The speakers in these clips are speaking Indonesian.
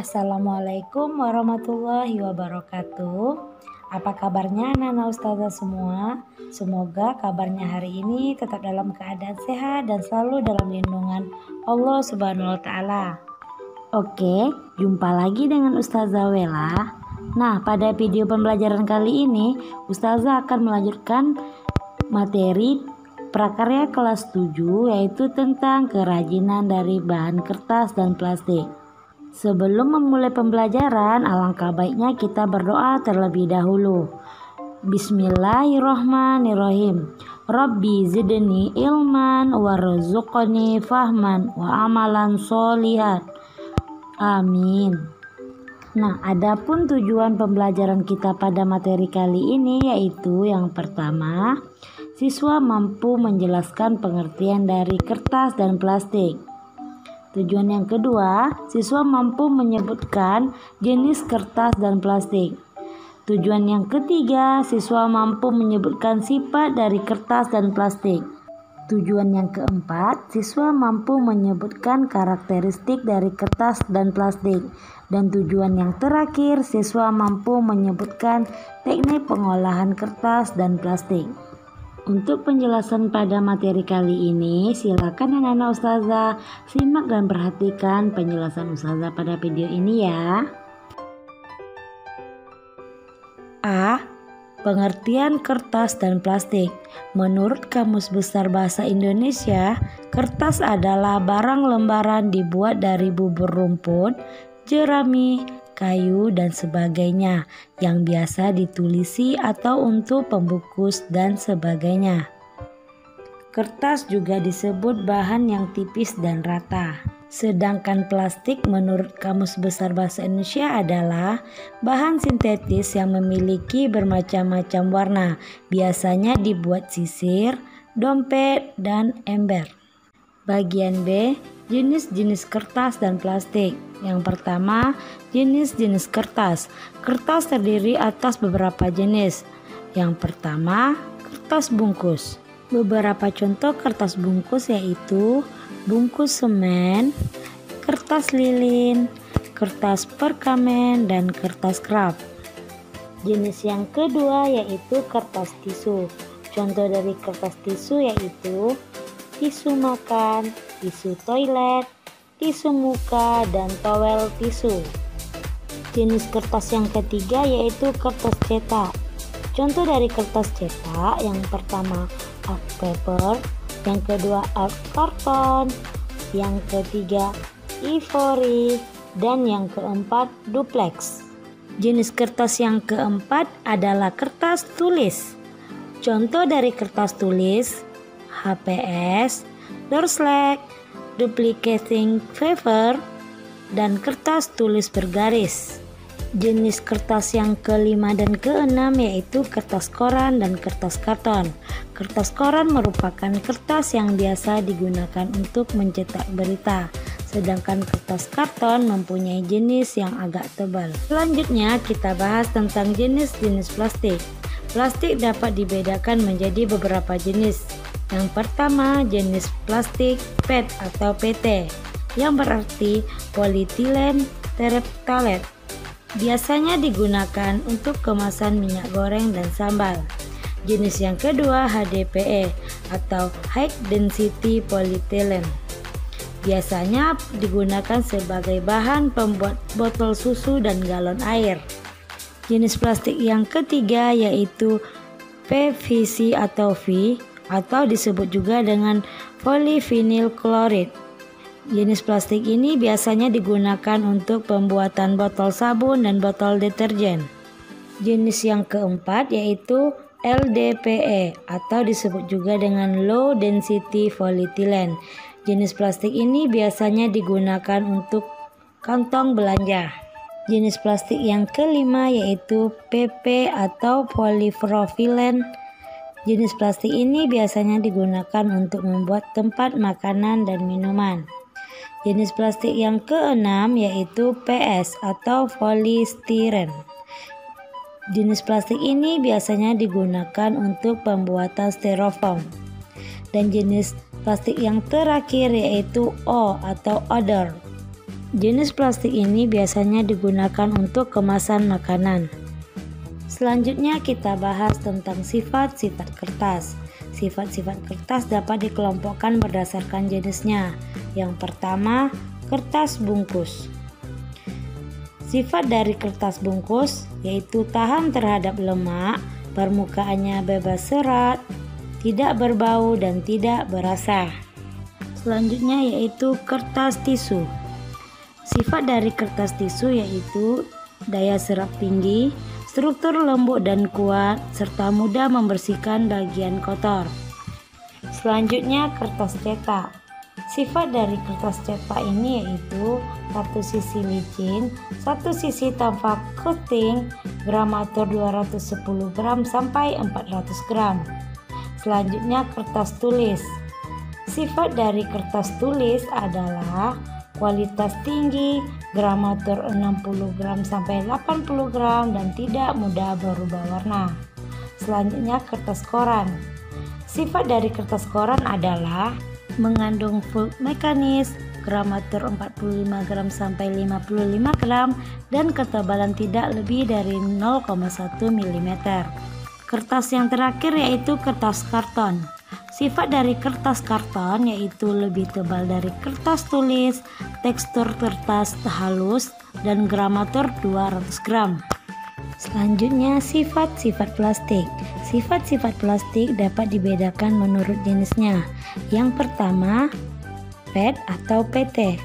Assalamualaikum warahmatullahi wabarakatuh. Apa kabarnya anak-anak ustazah semua? Semoga kabarnya hari ini tetap dalam keadaan sehat dan selalu dalam lindungan Allah Subhanahu wa taala. Oke, jumpa lagi dengan Ustazah Wela. Nah, pada video pembelajaran kali ini Ustazah akan melanjutkan materi prakarya kelas 7, yaitu tentang kerajinan dari bahan kertas dan plastik. Sebelum memulai pembelajaran, alangkah baiknya kita berdoa terlebih dahulu. Bismillahirrahmanirrahim. Rabbi zidni ilman warzuqni fahman wa amalan sholihan. Amin. Nah, adapun tujuan pembelajaran kita pada materi kali ini yaitu yang pertama, siswa mampu menjelaskan pengertian dari kertas dan plastik. Tujuan yang kedua, siswa mampu menyebutkan jenis kertas dan plastik. Tujuan yang ketiga, siswa mampu menyebutkan sifat dari kertas dan plastik. Tujuan yang keempat, siswa mampu menyebutkan karakteristik dari kertas dan plastik. Dan tujuan yang terakhir, siswa mampu menyebutkan teknik pengolahan kertas dan plastik. Untuk penjelasan pada materi kali ini, silakan anak-anak ustazah simak dan perhatikan penjelasan ustazah pada video ini ya. A. Pengertian kertas dan plastik. Menurut Kamus Besar Bahasa Indonesia, kertas adalah barang lembaran dibuat dari bubur rumput, jerami, kayu, dan sebagainya yang biasa ditulisi atau untuk pembungkus dan sebagainya. Kertas juga disebut bahan yang tipis dan rata. Sedangkan plastik menurut Kamus Besar Bahasa Indonesia adalah bahan sintetis yang memiliki bermacam-macam warna, biasanya dibuat sisir, dompet, dan ember. Bagian B, jenis-jenis kertas dan plastik. Yang pertama, jenis-jenis kertas. Kertas terdiri atas beberapa jenis. Yang pertama, kertas bungkus. Beberapa contoh kertas bungkus yaitu bungkus semen, kertas lilin, kertas perkamen, dan kertas kraft. Jenis yang kedua yaitu kertas tisu. Contoh dari kertas tisu yaitu tisu makan, tisu toilet, tisu muka, dan towel tisu. Jenis kertas yang ketiga yaitu kertas cetak. Contoh dari kertas cetak yang pertama art paper, yang kedua art karton, yang ketiga ivory, dan yang keempat duplex. Jenis kertas yang keempat adalah kertas tulis. Contoh dari kertas tulis HPS, Dorsleek, duplicating paper, dan kertas tulis bergaris. Jenis kertas yang kelima dan keenam yaitu kertas koran dan kertas karton. Kertas koran merupakan kertas yang biasa digunakan untuk mencetak berita, sedangkan kertas karton mempunyai jenis yang agak tebal. Selanjutnya kita bahas tentang jenis-jenis plastik. Plastik dapat dibedakan menjadi beberapa jenis. Yang pertama, jenis plastik PET atau PT, yang berarti polyethylene terephthalate. Biasanya digunakan untuk kemasan minyak goreng dan sambal. Jenis yang kedua HDPE atau High Density Polyethylene. Biasanya digunakan sebagai bahan pembuat botol susu dan galon air. Jenis plastik yang ketiga yaitu PVC atau V, atau disebut juga dengan polyvinyl chloride. Jenis plastik ini biasanya digunakan untuk pembuatan botol sabun dan botol deterjen. Jenis yang keempat yaitu LDPE atau disebut juga dengan low density polyethylene. Jenis plastik ini biasanya digunakan untuk kantong belanja. Jenis plastik yang kelima yaitu PP atau polypropylene. Jenis plastik ini biasanya digunakan untuk membuat tempat makanan dan minuman. Jenis plastik yang keenam yaitu PS atau polystyrene. Jenis plastik ini biasanya digunakan untuk pembuatan styrofoam. Dan jenis plastik yang terakhir yaitu O atau other. Jenis plastik ini biasanya digunakan untuk kemasan makanan. Selanjutnya kita bahas tentang sifat-sifat kertas. Sifat-sifat kertas dapat dikelompokkan berdasarkan jenisnya. Yang pertama, kertas bungkus. Sifat dari kertas bungkus yaitu tahan terhadap lemak, permukaannya bebas serat, tidak berbau dan tidak berasa. Selanjutnya yaitu kertas tisu. Sifat dari kertas tisu yaitu daya serap tinggi, struktur lembut dan kuat, serta mudah membersihkan bagian kotor. Selanjutnya kertas cetak. Sifat dari kertas cetak ini yaitu satu sisi licin, satu sisi tanpa coating, gramatur 210 gram sampai 400 gram. Selanjutnya kertas tulis. Sifat dari kertas tulis adalah kualitas tinggi, gramatur 60 gram sampai 80 gram dan tidak mudah berubah warna. Selanjutnya kertas koran. Sifat dari kertas koran adalah mengandung fold mekanis, gramatur 45 gram sampai 55 gram dan ketebalan tidak lebih dari 0,1 mm. Kertas yang terakhir yaitu kertas karton. Sifat dari kertas karton yaitu lebih tebal dari kertas tulis, tekstur kertas halus dan gramatur 200 gram. Selanjutnya sifat-sifat plastik. Sifat-sifat plastik dapat dibedakan menurut jenisnya. Yang pertama, PET atau PT.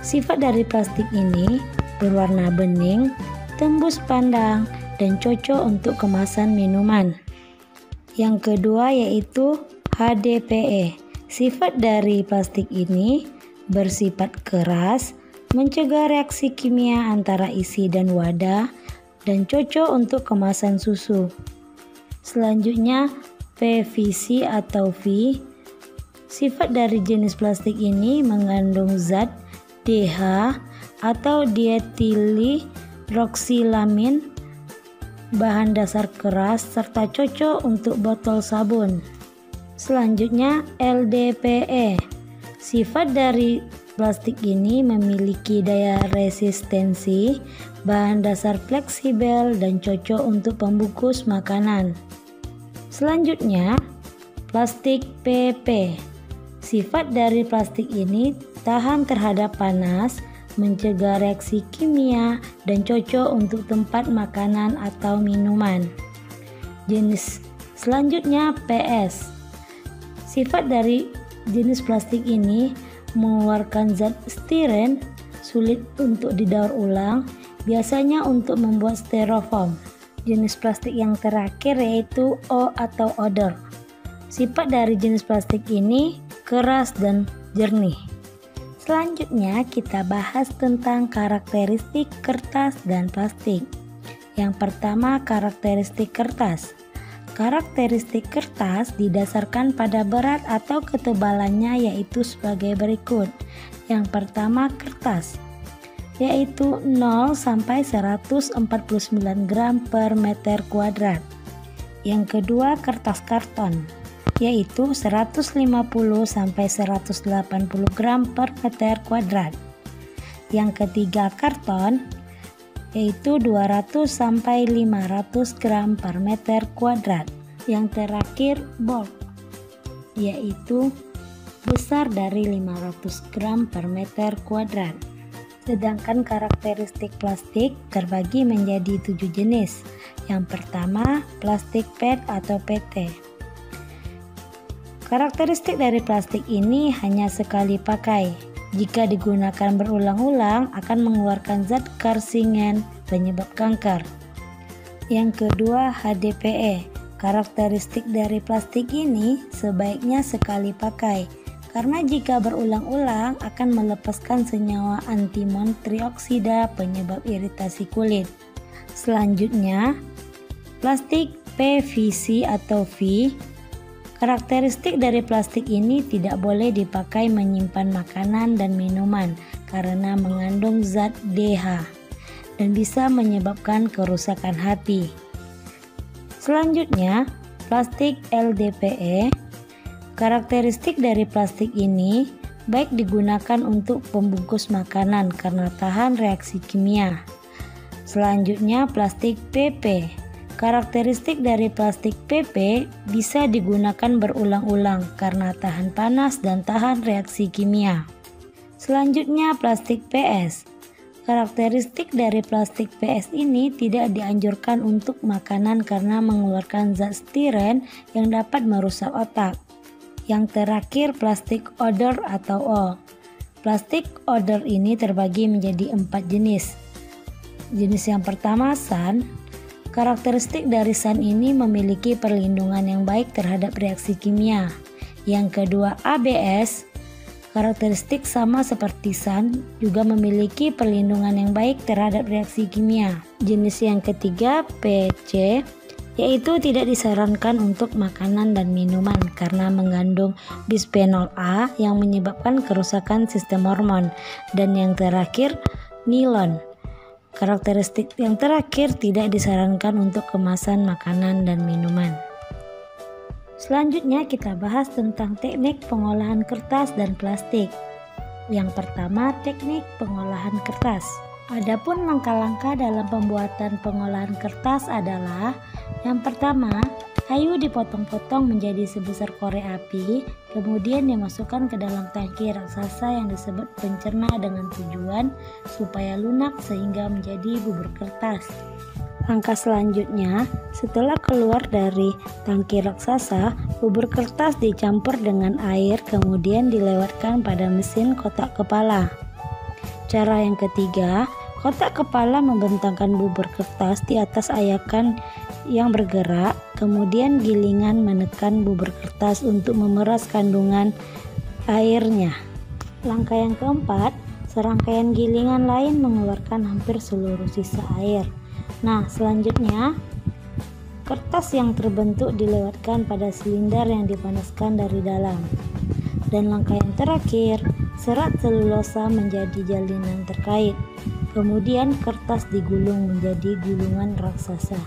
Sifat dari plastik ini berwarna bening, tembus pandang, dan cocok untuk kemasan minuman. Yang kedua yaitu HDPE. Sifat dari plastik ini bersifat keras, mencegah reaksi kimia antara isi dan wadah, dan cocok untuk kemasan susu. Selanjutnya PVC atau V. Sifat dari jenis plastik ini mengandung zat DH atau diethylhydroxilamin, bahan dasar keras serta cocok untuk botol sabun. Selanjutnya LDPE. Sifat dari plastik ini memiliki daya resistensi, bahan dasar fleksibel dan cocok untuk pembungkus makanan. Selanjutnya plastik PP. Sifat dari plastik ini tahan terhadap panas, mencegah reaksi kimia dan cocok untuk tempat makanan atau minuman. Jenis selanjutnya PS. Sifat dari jenis plastik ini mengeluarkan zat stiren, sulit untuk didaur ulang, biasanya untuk membuat styrofoam. Jenis plastik yang terakhir yaitu O atau odor. Sifat dari jenis plastik ini keras dan jernih. Selanjutnya kita bahas tentang karakteristik kertas dan plastik. Yang pertama, karakteristik kertas. Karakteristik kertas didasarkan pada berat atau ketebalannya yaitu sebagai berikut. Yang pertama kertas, yaitu 0 sampai 149 gram per meter kuadrat. Yang kedua kertas karton, yaitu 150 sampai 180 gram per meter kuadrat. Yang ketiga karton, yaitu 200 sampai 500 gram per meter kuadrat. Yang terakhir bulk, yaitu besar dari 500 gram per meter kuadrat. Sedangkan karakteristik plastik terbagi menjadi 7 jenis. Yang pertama, plastik PET atau PT. Karakteristik dari plastik ini hanya sekali pakai. Jika digunakan berulang-ulang akan mengeluarkan zat karsinogen penyebab kanker. Yang kedua, HDPE. Karakteristik dari plastik ini sebaiknya sekali pakai, karena jika berulang-ulang akan melepaskan senyawa antimon trioksida penyebab iritasi kulit. Selanjutnya, plastik PVC atau V. Karakteristik dari plastik ini tidak boleh dipakai menyimpan makanan dan minuman karena mengandung zat DH dan bisa menyebabkan kerusakan hati. Selanjutnya, plastik LDPE. Karakteristik dari plastik ini baik digunakan untuk pembungkus makanan karena tahan reaksi kimia. Selanjutnya plastik PP. Karakteristik dari plastik PP bisa digunakan berulang-ulang karena tahan panas dan tahan reaksi kimia. Selanjutnya plastik PS. Karakteristik dari plastik PS ini tidak dianjurkan untuk makanan karena mengeluarkan zat stiren yang dapat merusak otak. Yang terakhir plastik odor atau O. Plastik odor ini terbagi menjadi 4 jenis. Jenis yang pertama SAN. Karakteristik dari SAN ini memiliki perlindungan yang baik terhadap reaksi kimia. Yang kedua ABS. Karakteristik sama seperti SAN, juga memiliki perlindungan yang baik terhadap reaksi kimia. Jenis yang ketiga PC, yaitu tidak disarankan untuk makanan dan minuman karena mengandung bisphenol A yang menyebabkan kerusakan sistem hormon. Dan yang terakhir nilon. Karakteristik yang terakhir tidak disarankan untuk kemasan makanan dan minuman. Selanjutnya kita bahas tentang teknik pengolahan kertas dan plastik. Yang pertama, teknik pengolahan kertas. Adapun langkah-langkah dalam pembuatan pengolahan kertas adalah: yang pertama, kayu dipotong-potong menjadi sebesar korek api, kemudian dimasukkan ke dalam tangki raksasa yang disebut pencerna dengan tujuan supaya lunak sehingga menjadi bubur kertas. Langkah selanjutnya, setelah keluar dari tangki raksasa, bubur kertas dicampur dengan air kemudian dilewatkan pada mesin kotak kepala. Cara yang ketiga, kotak kepala membentangkan bubur kertas di atas ayakan yang bergerak, kemudian gilingan menekan bubur kertas untuk memeras kandungan airnya. Langkah yang keempat, serangkaian gilingan lain mengeluarkan hampir seluruh sisa air. Nah, selanjutnya kertas yang terbentuk dilewatkan pada silinder yang dipanaskan dari dalam. Dan langkah yang terakhir, serat selulosa menjadi jalinan terkait. Kemudian kertas digulung menjadi gulungan raksasa.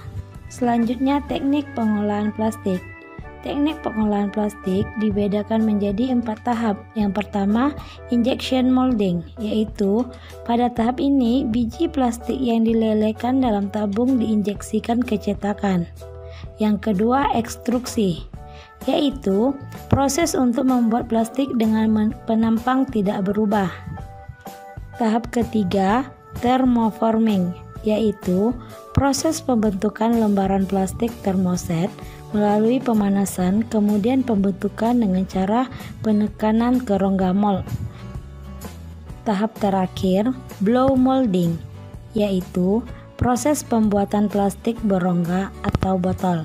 Selanjutnya teknik pengolahan plastik. Teknik pengolahan plastik dibedakan menjadi 4 tahap. Yang pertama, injection molding, yaitu pada tahap ini biji plastik yang dilelehkan dalam tabung diinjeksikan ke cetakan. Yang kedua, ekstruksi, yaitu proses untuk membuat plastik dengan penampang tidak berubah. Tahap ketiga, thermoforming, yaitu proses pembentukan lembaran plastik termoset melalui pemanasan, kemudian pembentukan dengan cara penekanan ke rongga mold. Tahap terakhir, blow molding, yaitu proses pembuatan plastik berongga atau botol.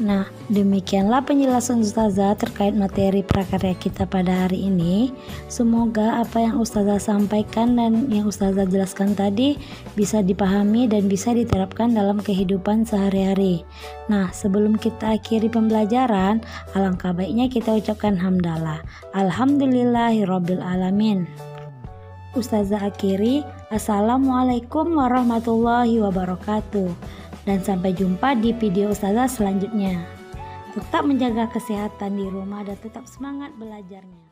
Nah, demikianlah penjelasan Ustazah terkait materi prakarya kita pada hari ini. Semoga apa yang Ustazah sampaikan dan yang Ustazah jelaskan tadi bisa dipahami dan bisa diterapkan dalam kehidupan sehari-hari. Nah, sebelum kita akhiri pembelajaran, alangkah baiknya kita ucapkan hamdalah. Alhamdulillahirabbil alamin. Ustazah akhiri, Assalamualaikum warahmatullahi wabarakatuh. Dan sampai jumpa di video Ustazah selanjutnya. Tetap menjaga kesehatan di rumah dan tetap semangat belajarnya.